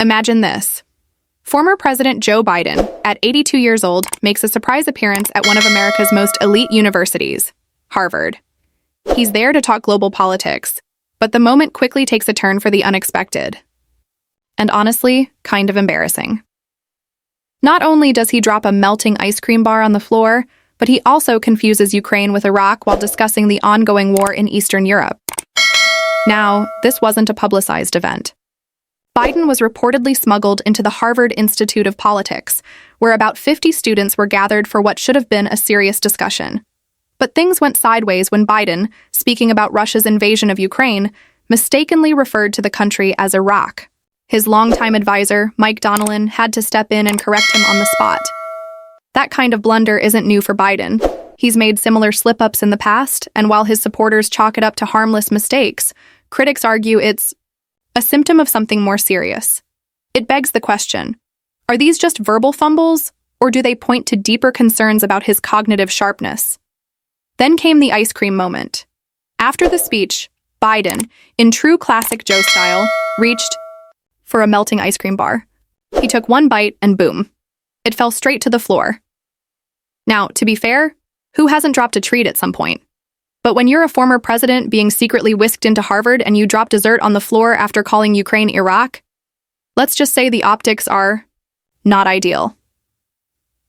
Imagine this. Former President Joe Biden, at 82 years old, makes a surprise appearance at one of America's most elite universities, Harvard. He's there to talk global politics, but the moment quickly takes a turn for the unexpected. And honestly, kind of embarrassing. Not only does he drop a melting ice cream bar on the floor, but he also confuses Ukraine with Iraq while discussing the ongoing war in Eastern Europe. Now, this wasn't a publicized event. Biden was reportedly smuggled into the Harvard Institute of Politics, where about 50 students were gathered for what should have been a serious discussion. But things went sideways when Biden, speaking about Russia's invasion of Ukraine, mistakenly referred to the country as Iraq. His longtime advisor, Mike Donilon, had to step in and correct him on the spot. That kind of blunder isn't new for Biden. He's made similar slip-ups in the past, and while his supporters chalk it up to harmless mistakes, critics argue it's a symptom of something more serious. It begs the question, are these just verbal fumbles, or do they point to deeper concerns about his cognitive sharpness? Then came the ice cream moment. After the speech, Biden, in true classic Joe style, reached for a melting ice cream bar. He took one bite and boom, it fell straight to the floor. Now, to be fair, who hasn't dropped a treat at some point? But when you're a former president being secretly whisked into Harvard and you drop dessert on the floor after calling Ukraine Iraq, let's just say the optics are not ideal.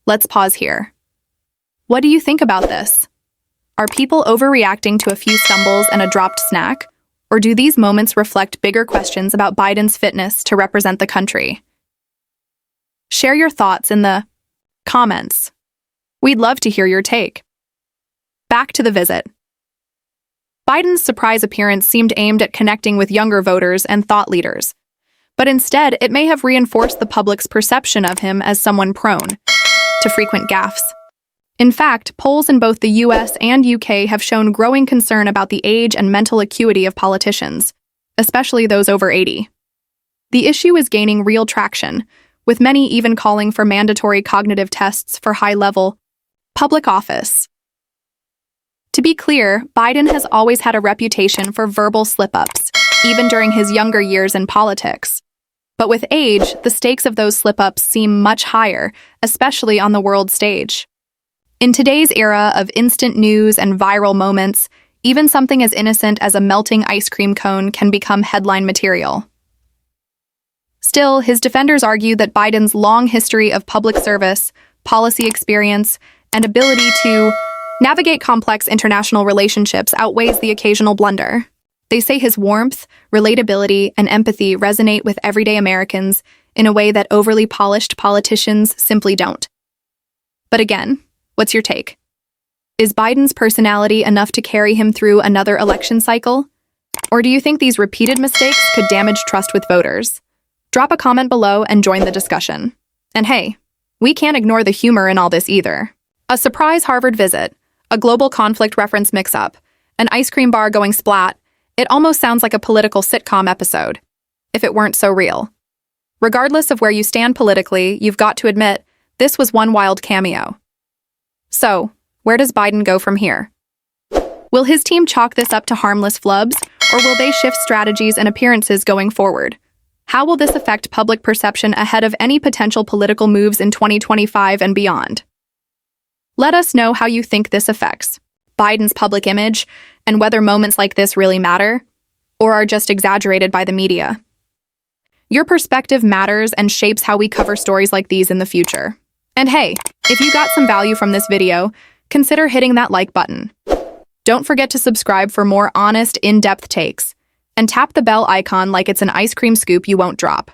Let's pause here. What do you think about this? Are people overreacting to a few stumbles and a dropped snack? Or do these moments reflect bigger questions about Biden's fitness to represent the country? Share your thoughts in the comments. We'd love to hear your take. Back to the visit. Biden's surprise appearance seemed aimed at connecting with younger voters and thought leaders, but instead it may have reinforced the public's perception of him as someone prone to frequent gaffes. In fact, polls in both the US and UK have shown growing concern about the age and mental acuity of politicians, especially those over 80. The issue is gaining real traction, with many even calling for mandatory cognitive tests for high-level public office. To be clear, Biden has always had a reputation for verbal slip-ups, even during his younger years in politics. But with age, the stakes of those slip-ups seem much higher, especially on the world stage. In today's era of instant news and viral moments, even something as innocent as a melting ice cream cone can become headline material. Still, his defenders argue that Biden's long history of public service, policy experience, and ability to navigate complex international relationships outweighs the occasional blunder. They say his warmth, relatability, and empathy resonate with everyday Americans in a way that overly polished politicians simply don't. But again, what's your take? Is Biden's personality enough to carry him through another election cycle? Or do you think these repeated mistakes could damage trust with voters? Drop a comment below and join the discussion. And hey, we can't ignore the humor in all this either. A surprise Harvard visit, a global conflict reference mix-up, an ice cream bar going splat. It almost sounds like a political sitcom episode, if it weren't so real. Regardless of where you stand politically, you've got to admit, this was one wild cameo. So, where does Biden go from here? Will his team chalk this up to harmless flubs, or will they shift strategies and appearances going forward? How will this affect public perception ahead of any potential political moves in 2025 and beyond? Let us know how you think this affects Biden's public image and whether moments like this really matter or are just exaggerated by the media. Your perspective matters and shapes how we cover stories like these in the future. And hey, if you got some value from this video, consider hitting that like button. Don't forget to subscribe for more honest, in-depth takes, and tap the bell icon like it's an ice cream scoop you won't drop.